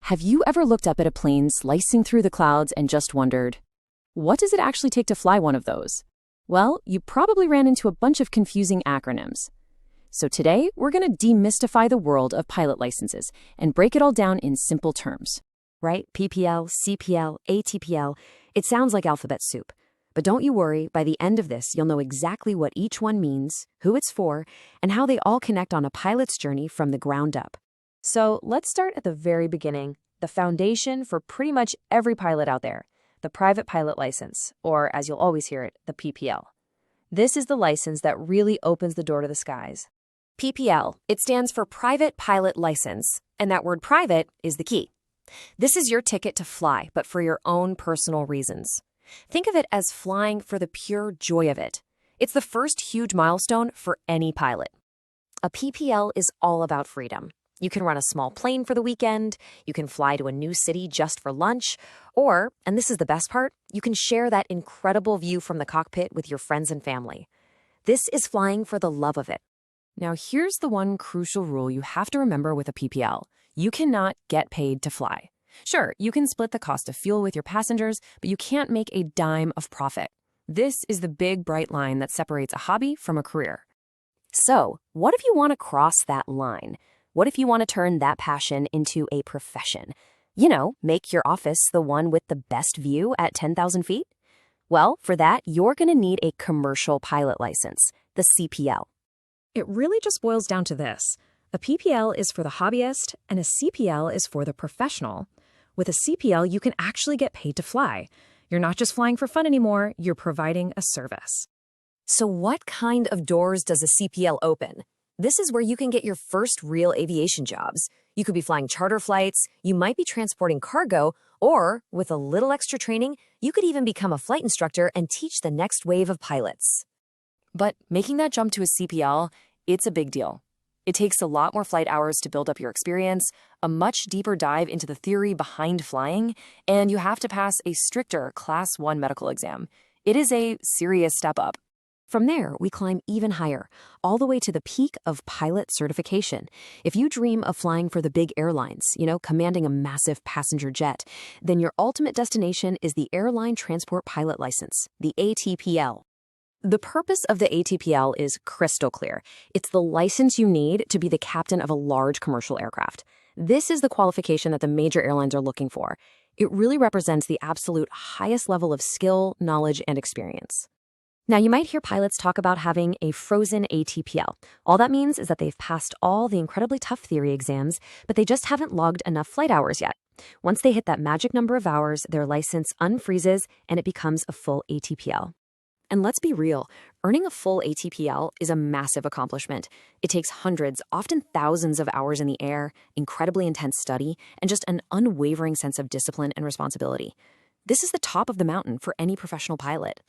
Have you ever looked up at a plane slicing through the clouds and just wondered, what does it actually take to fly one of those? Well, you probably ran into a bunch of confusing acronyms. So today, we're going to demystify the world of pilot licenses and break it all down in simple terms. Right? PPL, CPL, ATPL. It sounds like alphabet soup. But don't you worry, by the end of this, you'll know exactly what each one means, who it's for, and how they all connect on a pilot's journey from the ground up. So let's start at the very beginning, the foundation for pretty much every pilot out there, the private pilot license, or as you'll always hear it, the PPL. This is the license that really opens the door to the skies. PPL, it stands for Private Pilot License, and that word private is the key. This is your ticket to fly, but for your own personal reasons. Think of it as flying for the pure joy of it. It's the first huge milestone for any pilot. A PPL is all about freedom. You can run a small plane for the weekend, you can fly to a new city just for lunch, or, and this is the best part, you can share that incredible view from the cockpit with your friends and family. This is flying for the love of it. Now, here's the one crucial rule you have to remember with a PPL. You cannot get paid to fly. Sure, you can split the cost of fuel with your passengers, but you can't make a dime of profit. This is the big, bright line that separates a hobby from a career. So, what if you want to cross that line? What if you want to turn that passion into a profession? You know, make your office the one with the best view at 10,000 feet? Well, for that, you're going to need a commercial pilot license, the CPL. It really just boils down to this. A PPL is for the hobbyist, and a CPL is for the professional. With a CPL, you can actually get paid to fly. You're not just flying for fun anymore, you're providing a service. So what kind of doors does a CPL open? This is where you can get your first real aviation jobs. You could be flying charter flights, you might be transporting cargo, or, with a little extra training, you could even become a flight instructor and teach the next wave of pilots. But making that jump to a CPL, it's a big deal. It takes a lot more flight hours to build up your experience, a much deeper dive into the theory behind flying, and you have to pass a stricter Class 1 medical exam. It is a serious step up. From there, we climb even higher, all the way to the peak of pilot certification. If you dream of flying for the big airlines, commanding a massive passenger jet, then your ultimate destination is the Airline Transport Pilot License, the ATPL. The purpose of the ATPL is crystal clear. It's the license you need to be the captain of a large commercial aircraft. This is the qualification that the major airlines are looking for. It really represents the absolute highest level of skill, knowledge, and experience. Now, you might hear pilots talk about having a frozen ATPL. All that means is that they've passed all the incredibly tough theory exams, but they just haven't logged enough flight hours yet. Once they hit that magic number of hours, their license unfreezes and it becomes a full ATPL. And let's be real, earning a full ATPL is a massive accomplishment. It takes hundreds, often thousands of hours in the air, incredibly intense study, and just an unwavering sense of discipline and responsibility. This is the top of the mountain for any professional pilot.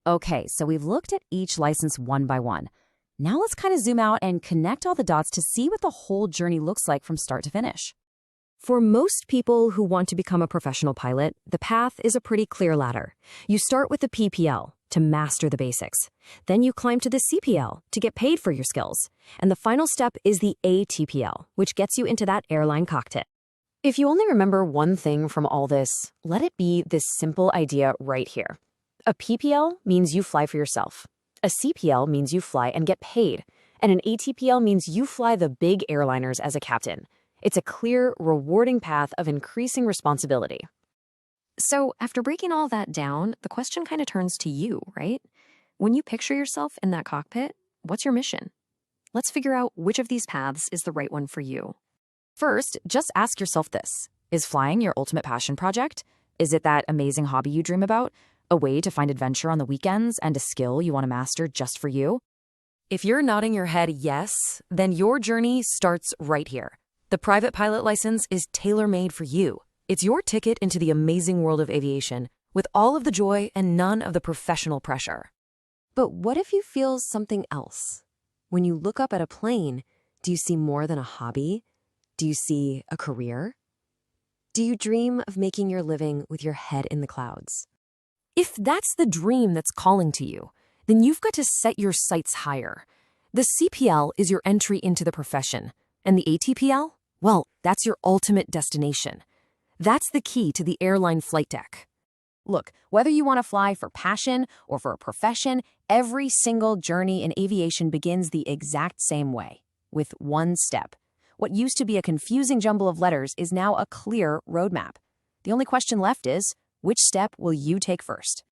Okay, so we've looked at each license one by one. Now let's kind of zoom out and connect all the dots to see what the whole journey looks like from start to finish. For most people who want to become a professional pilot, the path is a pretty clear ladder. You start with the PPL to master the basics. Then you climb to the CPL to get paid for your skills. And the final step is the ATPL, which gets you into that airline cockpit. If you only remember one thing from all this, let it be this simple idea right here. A PPL means you fly for yourself. A CPL means you fly and get paid. And an ATPL means you fly the big airliners as a captain. It's a clear, rewarding path of increasing responsibility. So after breaking all that down, the question kind of turns to you, right? When you picture yourself in that cockpit, what's your mission? Let's figure out which of these paths is the right one for you. First, just ask yourself this. Is flying your ultimate passion project? Is it that amazing hobby you dream about? A way to find adventure on the weekends and a skill you want to master just for you? If you're nodding your head yes, then your journey starts right here. The private pilot license is tailor-made for you. It's your ticket into the amazing world of aviation, with all of the joy and none of the professional pressure. But what if you feel something else? When you look up at a plane, do you see more than a hobby? Do you see a career? Do you dream of making your living with your head in the clouds? If that's the dream that's calling to you, then you've got to set your sights higher. The CPL is your entry into the profession, and the ATPL? Well, that's your ultimate destination. That's the key to the airline flight deck. Look, whether you want to fly for passion or for a profession, every single journey in aviation begins the exact same way, with one step. What used to be a confusing jumble of letters is now a clear roadmap. The only question left is, which step will you take first?